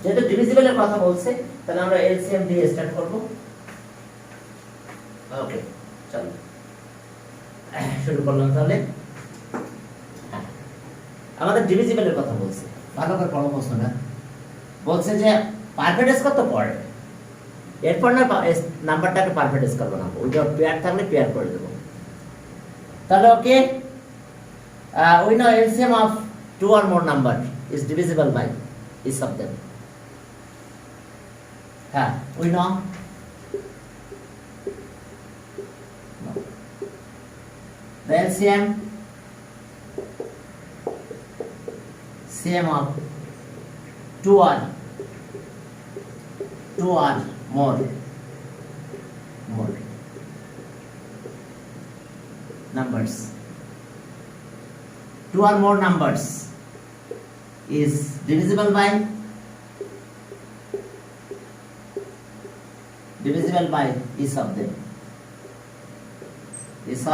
যেহেতু ডিভিজিবলের কথা বলছে তাহলে আমরা এলসিএম দিয়ে স্টার্ট করব। ওকে চলো শুরু করলাম তাহলে। আমাদের ডিভিজিবলের কথা বলছে, ভালো করে পড়ো প্রশ্নটা। বলছে যে পারফেক্ট স্কোর তো পড়ে, এরপর না নাম্বারটাকে পারফেক্ট স্কোর বানাবো, ওইটা পেয়ার থাকলে পেয়ার করে দেবো। তাহলে ওকে we know LCM of two or more number is divisible by each of them. হ্যাঁ we know the LCM of two or more numbers, two or more numbers is divisible by each of them. Each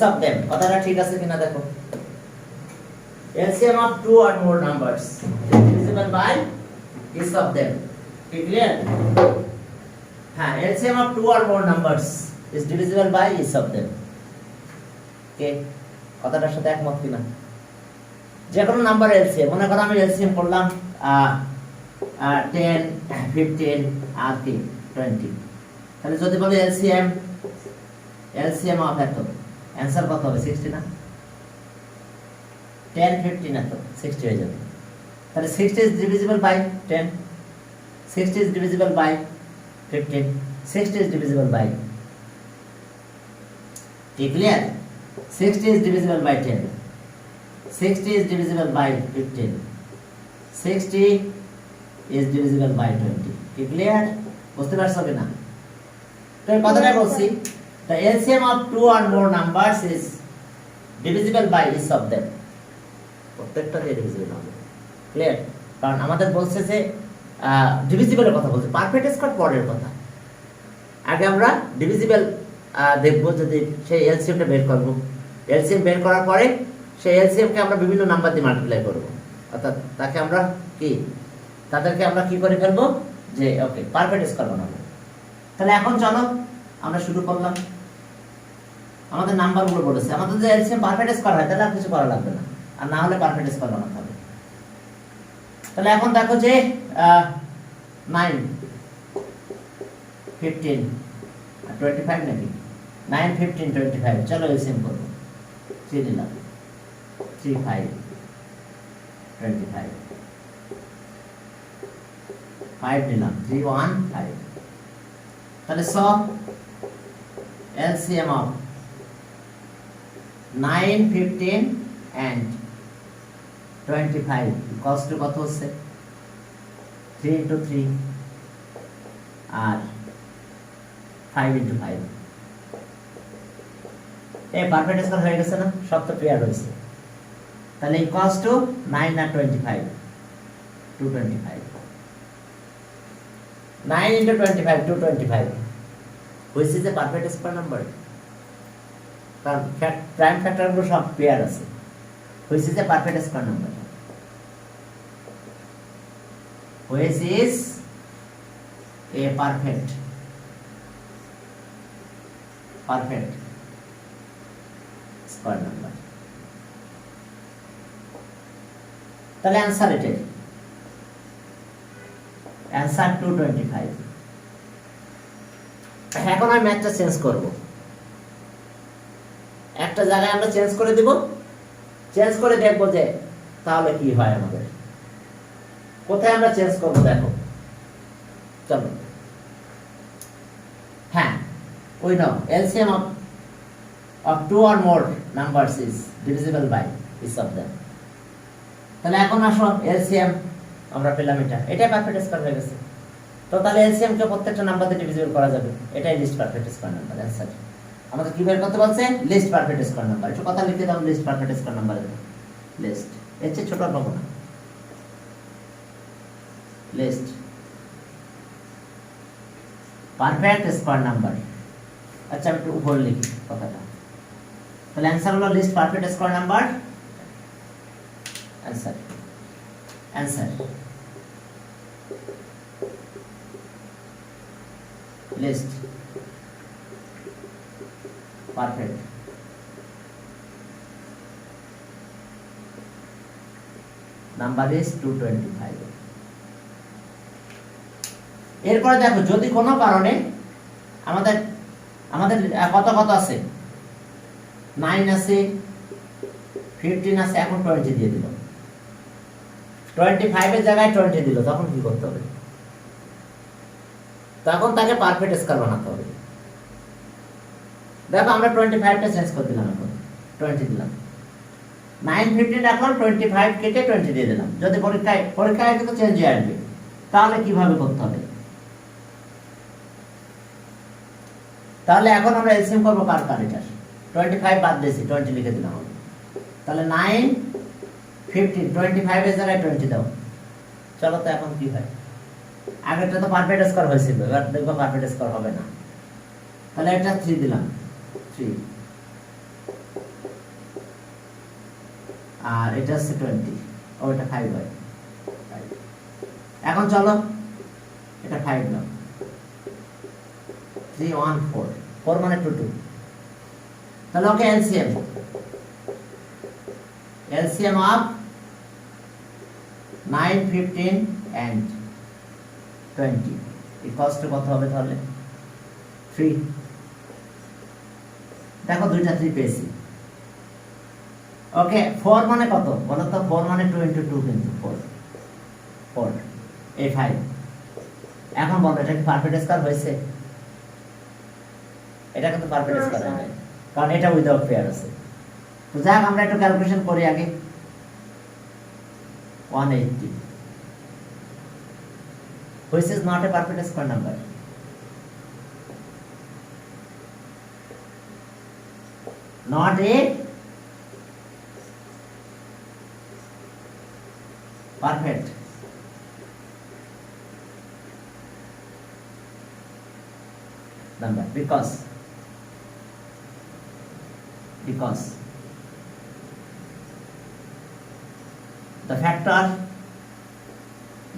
of them কথাটা ঠিক আছে কিনা দেখো। LCM of two or more numbers is divisible by each of them. Clear? হ্যাঁ, LCM of two or more numbers is divisible by each of them. কে কথাটার সাথে একমত কিনা? যে কোনো নাম্বার এলসিএম, মনে করো আমি এলসিএম করলাম 10 15 আর 20, তাহলে যদি বলি এলসিএম অফ এত, অ্যানসার কত হবে? 60 না? 10 15 এত 60 হয়ে যাবে। তাহলে 60 is divisible by 10, 60 is divisible by 15, 60 is divisible by, clear? 60 is divisible by 10, 60 is divisible by 15, 60 is divisible by 20. Clear? বুঝতে পারছো কিনা? তো এই কথাটা বলছি, the LCM of two or more numbers is divisible by each of them. প্রত্যেকটা দিয়ে divisible হবে। ক্লিয়ার? কারণ আমাদের বলছে যে ডিভিজিবলের কথা বলছে, পারফেক্ট স্কোর পরের কথা। আগে আমরা ডিভিজিবল দেখবো, যদি সেই এলসিএমটা বের করব, এলসিএম বের করার পরে সেই এলসিএমকে আমরা বিভিন্ন নাম্বার দিয়ে মাল্টিপ্লাই করব, অর্থাৎ তাদেরকে আমরা কি করে ফেলবো, যে ওকে পারফেক্ট স্কোর বানাবো। তাহলে এখন চলো আমরা শুরু করলাম। আমাদের নাম্বারগুলো বলেছে, আমাদের যদি এলসিএম পারফেক্ট স্কোর হয় তাহলে আর কিছু করা লাগবে না, আর না হলে পারফেক্ট স্কোর বানাতে হবে। তাহলে এখন দেখো যে 9 15 আর 25 নাকি, 9 15 25, চলো এলসিএম করবো। 3 দিলাম, 3 5 25, 5 দিলাম, 3 1 5। তাহলে সব LCM of 9 15 and 25 equals to কত হচ্ছে? 3 into 3 আর 5 into 5। এই পারফেক্ট স্কোর হয়ে গেছে না? সব তো পেয়ার হয়েছে। তাহলে equals to 9 R 25 225, 9 into 25 225, which is a perfect square number. কারণ প্রাইম ফ্যাক্টরগুলো সব পেয়ার আছে, which is a perfect square number, which is a perfect square number. তাহলে অ্যান্সার এটাই, অ্যান্সার 225। এখন আমি ম্যাথটা চেঞ্জ করব, একটা জায়গায় আমরা চেঞ্জ করে দেব, চেঞ্জ করে দেখবো যে তাহলে কি হয় আমাদের। কোথায় আমরা চেঞ্জ করব দেখো, চলো। হ্যাঁ, we know LCM of two or more numbers is divisible by each of them. তাহলে এখন আসো LCM আমরা পেলাম, এটা পারফেক্ট স্কোয়ার হয়ে গেছে। তো তাহলে LCM কে প্রত্যেকটা নাম্বার দিয়ে ডিভিজিবল করা যাবে, এটাই least perfect square number. Answer আমাদের কি বের করতে বলছে? Least perfect square number. একটু কথা লিখে দাও, least perfect square number, least এর চেয়ে ছোট পাবো না, লিস্ট পারফেক্ট স্কোয়ার নাম্বার। আচ্ছা আমি একটু উপরে লিখি কথাটা, তাহলে অ্যান্সার হলো least perfect square number. Answer answer list perfect number is 225 এরপরে দেখো যদি কোনো কারণে আমাদের আমাদের কত কত আছে 9 আছে 15 আছে এখন 20 দিয়ে দিল 25 এর জায়গায় 20 দিল তখন কি করতে হবে তখন তাকে পারফেক্ট স্কয়ার বানাতে হবে দেখো আমরা 25 টা চেঞ্জ করে দিলাম এখন 20 দিলাম 9 15 রাখলাম 25 কেটে 20 দিয়ে দিলাম যদি পরীক্ষায় কিন্তু চেঞ্জ হয়ে আসবে তাহলে কিভাবে করতে হবে তাহলে এখন আমরা এলসিএম করব কার এটার 25 বাদ দিয়েছি 20 লিখে দিলাম তাহলে 9 15 25 এর জায়গায় 20 দাও চলো তো এখন কি হয় আগেরটা তো পারফেক্ট স্কয়ার হয়েছিল এবার দেখো পারফেক্ট স্কয়ার হবে না তাহলে এটা 3 দিলাম 3 আর এটা হচ্ছে 20 ও এটা 5 হয় এখন চলো এটা 5 নাও 3 1 4 4 মানে 2 2 তাহলে ওকে LCM of 9 15 and 20 equals to কত হবে তাহলে 3 দেখো দুইটা 3 পেয়েছি ওকে 4 মানে কত বলো তো 4 মানে 2 into 2 কিন্তু 4 এই 5 এখন বলো এটা কি পারফেক্ট স্কয়ার হয়েছে এটা কিন্তু পারফেক্ট স্কয়ার হয় না কারণ এটা উইদাউট পেয়ার আছে তো যাক আমরা একটু ক্যালকুলেশন করি আগে 180 which is not a perfect square number not a perfect number because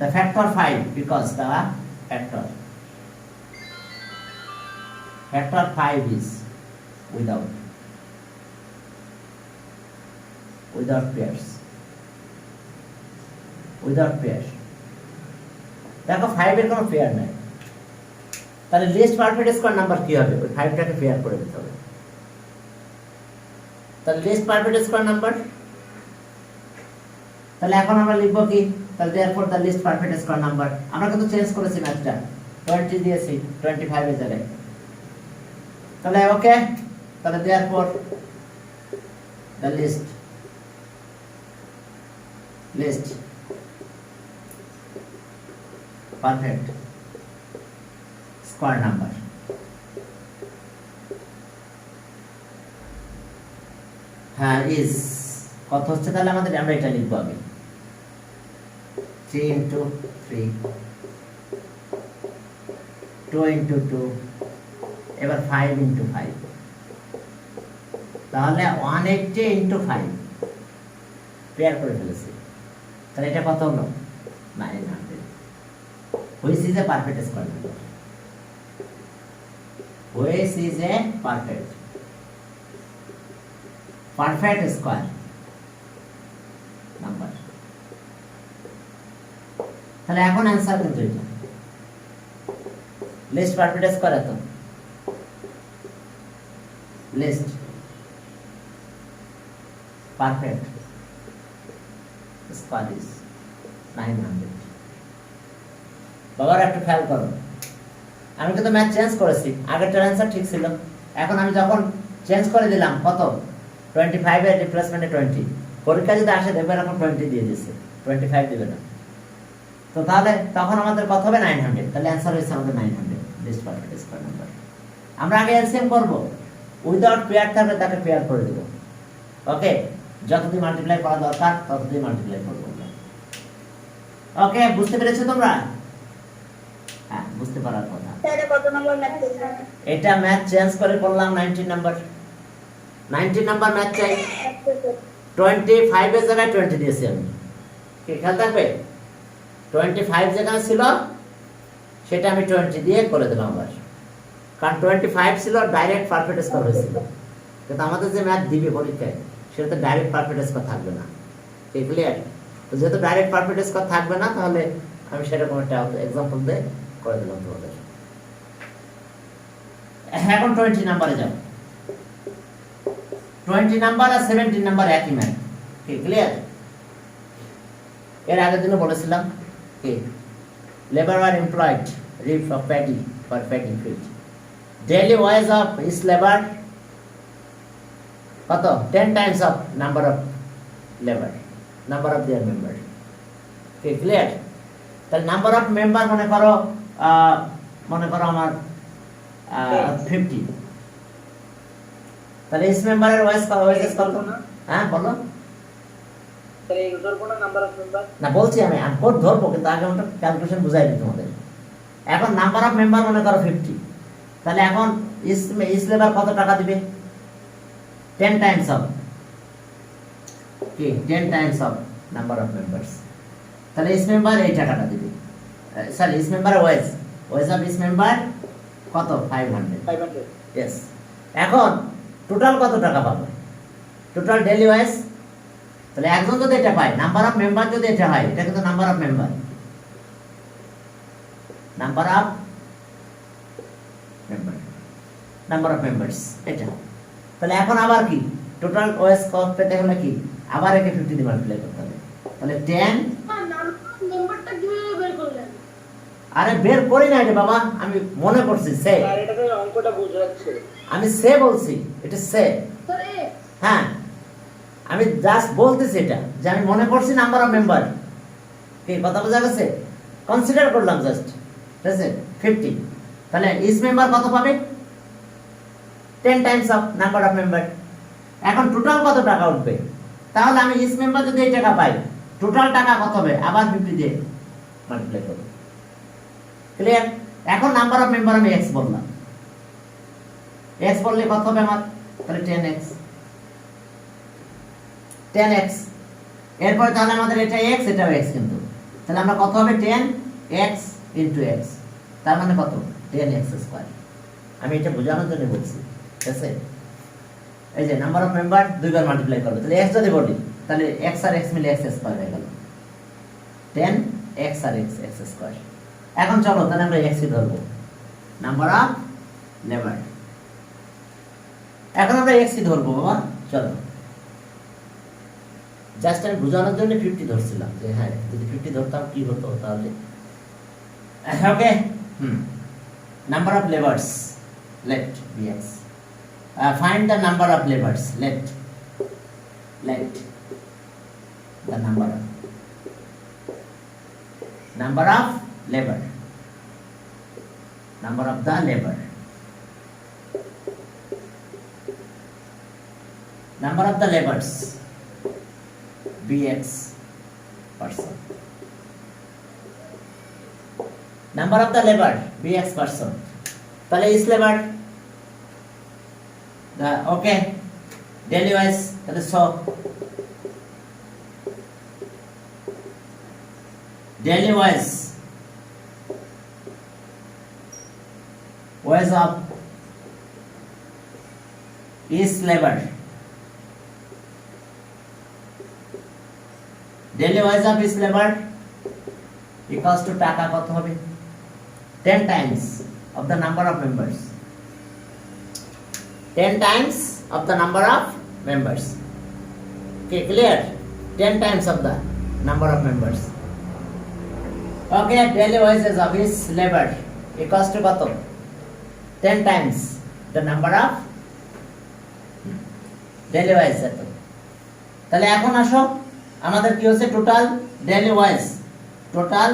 the factor 5 because the factor 5 is without pairs দেখো 5 এর কোনো পেয়ার নাই তাহলে লিস্ট পারফেক্ট স্কয়ার নাম্বার কি হবে ওই 5 টাকে পেয়ার করে দিতে হবে তাহলে লিস্ট পারফেক্ট স্কয়ার নাম্বার তাহলে এখন আমরা লিখব কি তাহলে therefore the least perfect square number আমরা কিন্তু চেঞ্জ করেছি ম্যাথটা 20 দিয়েছি 25 এর জায়গায় তাহলে ওকে তাহলে therefore the least perfect square number হ্যাঁ is কত হচ্ছে তাহলে আমাদের আমরা এটা লিখব আগে 3 into 3 2 into 2 এবার 5 into 5 তাহলে 180 into 5 পেয়ার করে ফেলেছি তাহলে এটা কত হলো 900 which is a perfect square number which is a perfect square number তাহলে এখন आंसर কিন্তু এটা লিস্ট পারফেক্ট স্কয়ার এত লিস্ট পারফেক্ট স্কয়ার ইজ 900 বাবার একটু খেয়াল করো আমি কিন্তু ম্যাথ চেঞ্জ করেছি আগেরটার आंसर ঠিক ছিল এখন আমি যখন চেঞ্জ করে দিলাম কত 25 এর রিপ্লেসমেন্টে 20 পরীক্ষা যদি আসে দেখবে এখন 20 দিয়ে দিয়েছে 25 দিবে না তো তাহলে তখন আমাদের কত হবে 900 তাহলে आंसर হচ্ছে আমাদের 900 লিস্ট পারফেক্ট স্কয়ার নাম্বার আমরা আগে এলসিএম করব উইদাউট পেয়ার থাকলে তাকে পেয়ার করে দেব ওকে যতদিন মাল্টিপ্লাই করা দরকার ততদিন মাল্টিপ্লাই করব ওকে বুঝতে পেরেছো তোমরা হ্যাঁ বুঝতে পারার কথা এটা কত নম্বর ম্যাথ করলাম এটা ম্যাথ চেঞ্জ করে করলাম 19 নাম্বার ম্যাথ চাই 25 এর জায়গায় 20 দিয়েছি আমি কি খেয়াল থাকবে 25 যেখানে ছিল সেটা আমি 20 দিয়ে করে দিলাম আবার, কারণ 25 ছিল ডাইরেক্ট পারফেক্ট স্কোর হয়েছিল, কিন্তু আমাদের যে ম্যাথ দিবে পরীক্ষায় সেটা তো ডাইরেক্ট পারফেক্ট স্কোর থাকবে না। কি ক্লিয়ার? তো যেহেতু ডাইরেক্ট পারফেক্ট স্কোর থাকবে না, তাহলে আমি সেরকম একটা এক্সাম্পল দিয়ে করে দিলাম তোমাদের। এখন 20 নাম্বারে যাব। 20 নাম্বার আর 17 নাম্বার একই ম্যাথ। কি ক্লিয়ার? এর আগের দিনে বলেছিলাম কি লেবার আর employed reap of paddy for paddy field, daily wage of his labour কত 10 times of number of labour, number of their member. কি ক্লিয়ার? তাহলে নাম্বার অফ মেম্বার মনে করো আমার 50, তাহলে ইস মেম্বারের ওয়েজেস কত? হ্যাঁ বলো। তাহলে এই ধরবো না নাম্বার অফ মেম্বার? না বলছি আমি কোড ধরবো, কিন্তু আগে আমরা ক্যালকুলেশন বুঝাই দিই তোমাদের। এখন নাম্বার অফ মেম্বার মনে করো 50, তাহলে এখন ইস লেবার কত টাকা দিবে? 10 টাইমস অফ কি 10 times of number of members, তাহলে ইস মেম্বার এই টাকাটা দিবে। Sorry, is member wedge of is member কত? 500। ইয়েস। এখন টোটাল কত টাকা পাবে? টোটাল ডেইলি ওয়েজ, তাহলে একজন যদি এটা পায়, নাম্বার অফ মেম্বার যদি এটা হয়, এটা কিন্তু number of member, number of members এটা। তাহলে এখন আবার কি টোটাল ওয়েজ কত পেতে হলে কি আবার একে 50 দিয়ে মাল্টিপ্লাই করতে হবে, তাহলে 10। মেম্বারটা কিভাবে বের করলেন? আরে বের করি না রে বাবা, আমি মনে করছি সে, আর এটাতে অঙ্কটা বোঝাচ্ছে, আমি সে বলছি, এটা সে। স্যার এ হ্যাঁ, আমি জাস্ট বলতেছি এটা যে আমি মনে করছি নাম্বার অফ মেম্বার। কি কথা বোঝা গেছে? কনসিডার করলাম জাস্ট, ঠিক আছে 50। তাহলে ইস মেম্বার কত পাবে? 10 times of number of member. এখন টোটাল কত টাকা উঠবে? তাহলে আমি ইস মেম্বার যদি এই টাকা পাই, টোটাল টাকা কত হবে? আবার 50 দিয়ে মাল্টিপ্লাই করব। ক্লিয়ার? এখন নাম্বার অফ মেম্বার আমি x বললাম, x বললে কত হবে আমার? তাহলে 10x। এরপর তাহলে আমাদের এটা x, এটাও x, কিন্তু তাহলে আমরা কত হবে? 10x into x, তার মানে কত? 10x square. আমি এটা বোঝানোর জন্য বলছি, ঠিক আছে? এই যে নাম্বার অফ মেম্বার দুইবার মাল্টিপ্লাই করবে, তাহলে x যদি বলি, তাহলে x আর x মিলে x স্কয়ার হয়ে গেল, 10x আর x স্কয়ার। এখন চলো তাহলে আমরা x ই ধরবো, নাম্বার অফ লেবার। এখন আমরা x ই ধরবো বাবা, চলো। জাস্ট আমি বোঝানোর জন্য 50 ধরছিলাম, যে হ্যাঁ যদি 50 ধরতাম কি হতো তাহলে। Okay, number of labours, let bx, find the number of labours, let the number of labor, number of the labor, number of the labors, bx person, number of the labor bx person, তাহলে is labor the okay daily wise, তাহলে so daily wise of is labor, daily wage of is labor equals to টাকা কত হবে? 10 times of the number of members, 10 times of the number of members. Okay, clear? 10 times of the number of members. Okay, daily wages of his labor equals to কত? 10 times the number of daily wage. তাহলে এখন আসো, আমাদের কি হচ্ছে? Total daily wage, total,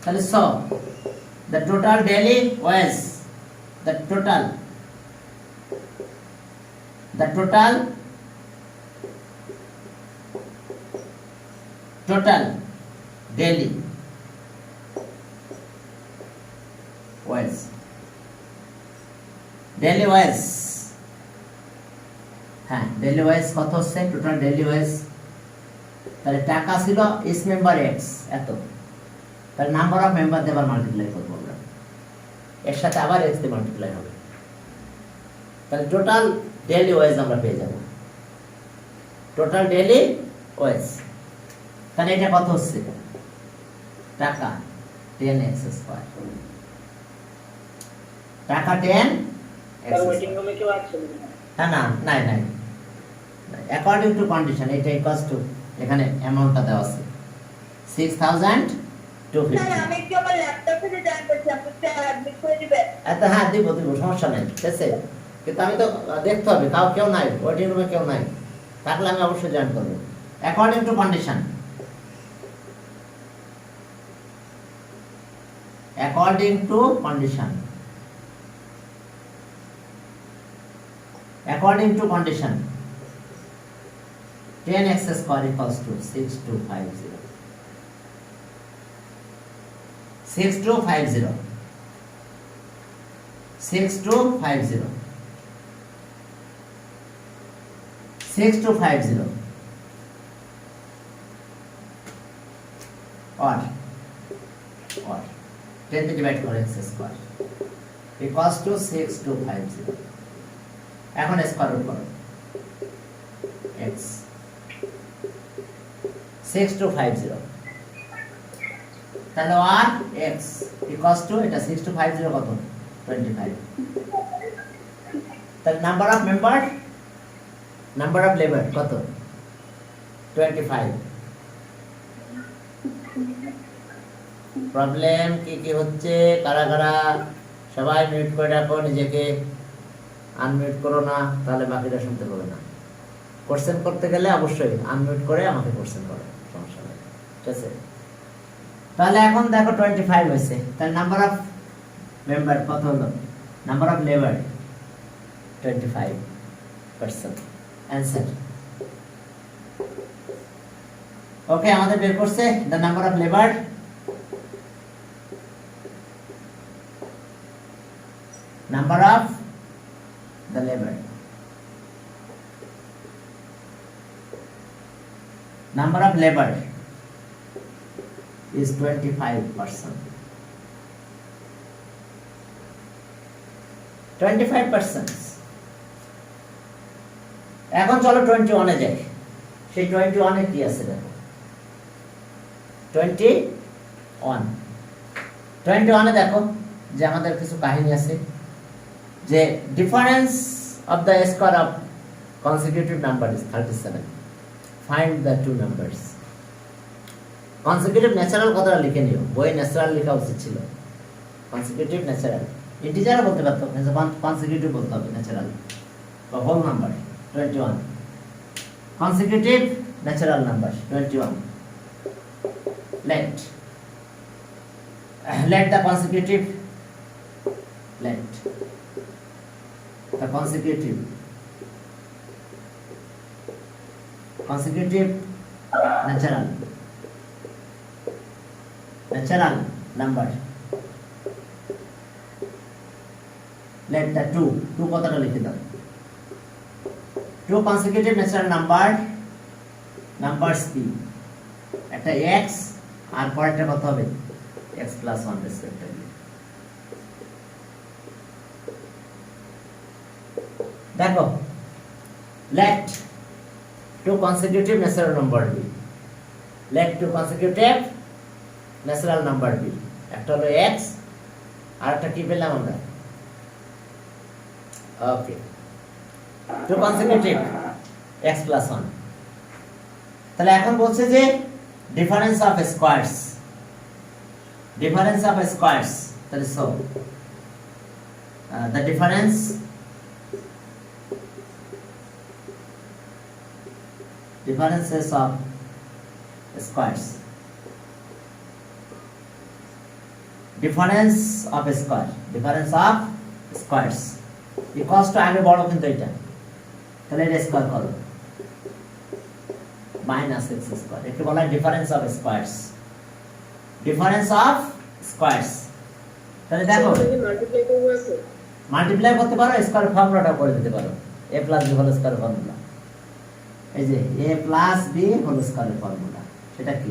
তাহলে so the total daily wage, the total daily wage, daily wage, হ্যাঁ daily wage কত হচ্ছে? টোটাল daily wage তাহলে টাকা ছিল ইস মেম্বার এক্স এত, তাহলে নাম্বার অফ মেম্বার দিয়ে আবার মাল্টিপ্লাই করবো আমরা, এর সাথে আবার এক্স দিয়ে মাল্টিপ্লাই হবে, তাহলে টোটাল ডেইলি ওয়েজ আমরা পেয়ে যাব, টোটাল ডেইলি ওয়েজ। তাহলে এটা কত হচ্ছে, টাকা 10x স্কয়ার, টাকা 10x তার ওয়েটিং রুমে কেউ আছে না? না নাই নাই, অ্যাকর্ডিং টু কন্ডিশন এটা ইকুয়ালস টু, এখানে অ্যামাউন্টটা দেওয়া আছে 6250। স্যার আমি কি আমার ল্যাপটপে যে জয়েন করছি আপনি কি অ্যাডমিট করে দিবেন? আচ্ছা হ্যাঁ দিব সমস্যা নাই, ঠিক আছে, কিন্তু আমি তো দেখতে হবে কেউ নাই, ওয়েটিং রুমে কেউ নাই, থাকলে আমি অবশ্যই জয়েন করবো। According to condition, according to condition, according to condition 10x square equals to 6250, 6250, 6250, 6250 or 10 দিয়ে ডিভাইড করে x স্কয়ার ইকুয়ালস টু 6250। এখন স্কয়ার রুট করো x 6250, তাহলে আর x ইকুয়ালস টু এটা 6250 কত 25, তাহলে number of member, number of labour কত 25। Problem কি কি হচ্ছে, কারা কারা সবাই মিউট করে রাখো, নিজেকে আনমিউট করো না, তাহলে বাকিরা শুনতে পাবে না। কোশ্চেন করতে গেলে অবশ্যই আনমিউট করে আমাকে কোশ্চেন করো, সমস্যা নেই, ঠিক আছে। তাহলে এখন দেখো 25 হয়েছে, তাহলে নাম্বার অফ মেম্বার কত হলো, নাম্বার অফ লেবার 25%, অ্যানসার। ওকে, আমাদের বের করছে the number of labour, number of the labor, number of labor is 25%, 25%। এখন চলো 21 এ যাই, সেই 21 এ কি আছে দেখো, 21 এ দেখো যে আমাদের কিছু কাহিনী আছে, যে difference of the square of consecutive number is 37, find the two numbers। consecutive natural কথাটা লিখে নিও, বই ন্যাচারাল লেখা উচিত ছিল, consecutive ন্যাচারাল, ইন্টিজারও বলতে পারতো, consecutive বলতে হবে ন্যাচারাল বা whole number 21, consecutive natural number 21, let the consecutive, let the consecutive natural number, let the two কথাটা লিখে দাও, two consecutive natural number, numbers কি, একটা x আর পরেরটা কত হবে x plus 1 respectively। দেখো let two consecutive natural number be, let two consecutive natural number be, একটা হলো x আর একটা কি পেলাম আমরা, ওকে, two consecutive x plus 1। তাহলে এখন বলছে যে difference of squares, difference of squares, that is so the difference differences of squares, difference of square, difference of squares equals to আগে বড় কিন্তু এটা, তাহলে এটা স্কয়ার করো minus x square, একে বলা হয় ডিফারেন্স অফ স্কয়ারস, ডিফারেন্স অফ স্কয়ারস। তাহলে দেখো মাল্টিপ্লাই করতে পারো, স্কয়ার ফর্মুলাটা করে দিতে পারো, a + b whole square formula, এই যে a প্লাস b হোল স্কয়ারের ফর্মুলা, সেটা কি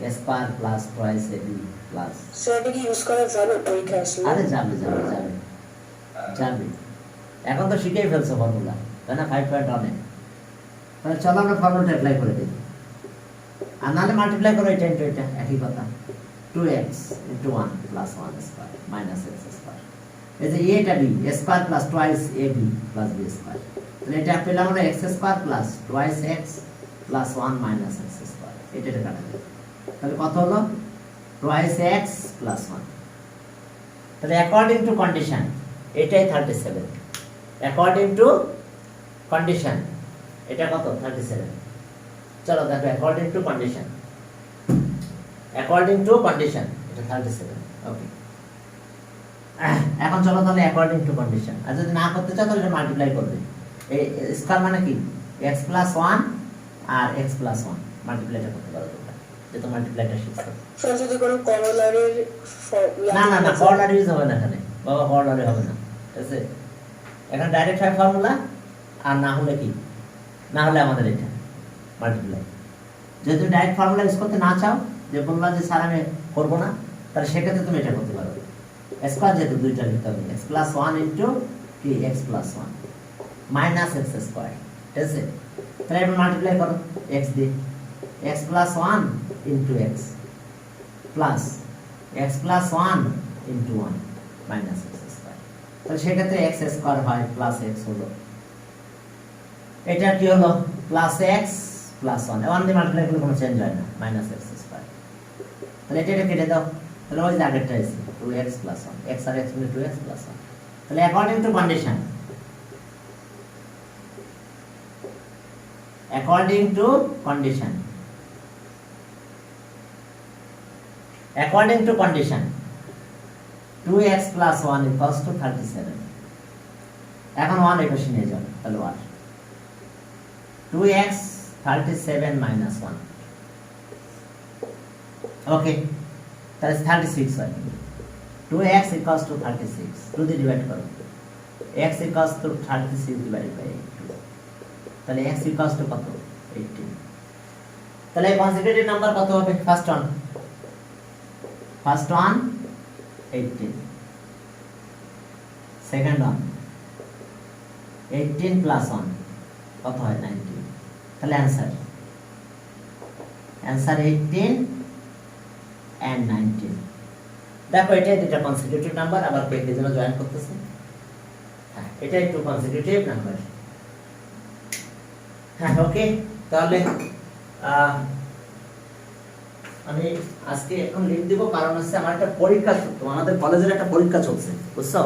a square plus twice ab plus, সেটা কি ইউজ করা যাবে পরীক্ষা আসলে? আরে যাবে যাবে যাবে যাবে, এখন তো শিখেই ফেলছো ফর্মুলা, তাই না? 5.1 এ তাহলে চলো আমরা ফর্মুলাটা অ্যাপ্লাই করে দিই, আর নাহলে মাল্টিপ্লাই করো এটা ইনটু এটা, একই কথা। 2x into 1 plus 1 square minus x square, এই যে a টা b a square plus twice ab plus b square, তাহলে এটা পেলাম আমরা x square plus twice x plus 1 minus x square, এটা কাটা যাবে, তাহলে কত হলো twice x plus 1, তাহলে অ্যাকর্ডিং টু কন্ডিশন এটাই 37, অ্যাকর্ডিং টু কন্ডিশন এটা কত 37। চলো দেখো according to condition, according to condition এটা 37। ওকে, এখন চলো তাহলে অ্যাকর্ডিং টু কন্ডিশন, আর যদি না করতে চাও তাহলে এটা মাল্টিপ্লাই করবে, এই স্কয়ার মানে কি x প্লাস 1 আর x প্লাস 1 মাল্টিপ্লাইটা করতে পারো তোমরা, যেহেতু মাল্টিপ্লাইটা শিখছো। স্যার যদি কোনো করোলারির না না না করোলারি ইউজ হবে না এখানে বাবা, করোলারি হবে না, ঠিক আছে? এখানে ডাইরেক্ট হয় ফর্মুলা, আর না হলে কি, না হলে আমাদের এটা মাল্টিপ্লাই। যদি তুমি ডাইরেক্ট ফর্মুলা ইউজ করতে না চাও, যে বললা যে স্যার আমি করবো না, তাহলে সেক্ষেত্রে তুমি এটা করতে পারো, স্কয়ার যেহেতু দুইটা লিখতে হবে, x প্লাস 1 ইনটু কি x plus 1 minus x square, ঠিক আছে? তাহলে এবার মাল্টিপ্লাই করো x দিয়ে, x plus 1 into x plus x plus 1 into 1 minus x square, তাহলে সেক্ষেত্রে x স্কয়ার হয় প্লাস x হলো, এটা কি হলো প্লাস x প্লাস 1, 1 দিয়ে মাল্টিপ্লাই করলে কোনো চেঞ্জ হয় না, মাইনাস x স্কয়ার, তাহলে এটা কেটে দাও, তাহলে ওই যে আগেরটা আছে 2x প্লাস 1, x আর x মিলে 2x প্লাস 1, তাহলে according to condition, according to condition, according to condition 2x plus 1 equals to 37, এখন 1 এই পাশে নিয়ে যাও, তাহলে 1 2x 37 minus 1, ওকে, তাহলে 36 হয়, 2x equals to 36, 2 দিয়ে ডিভাইড করো, x equals to 36 divided by 2, তাহলে x equals to কত 18, তাহলে কনসিকিউটিভ নাম্বার কত হবে? First one 18, second one 18 plus 1 কত হয় 19, তাহলে অ্যানসার 18 and 19। দেখো এটাই দুটো কনসিকিউটিভ নাম্বার, আবার কে জন্য জয়েন করতেছে, হ্যাঁ এটাই টু কনসিকিউটিভ নাম্বার। হ্যাঁ ওকে, তাহলে আমি আজকে এখন লিখ দিব, কারণ হচ্ছে আমার একটা পরীক্ষা, আমাদের কলেজের একটা পরীক্ষা চলছে, বুঝছো?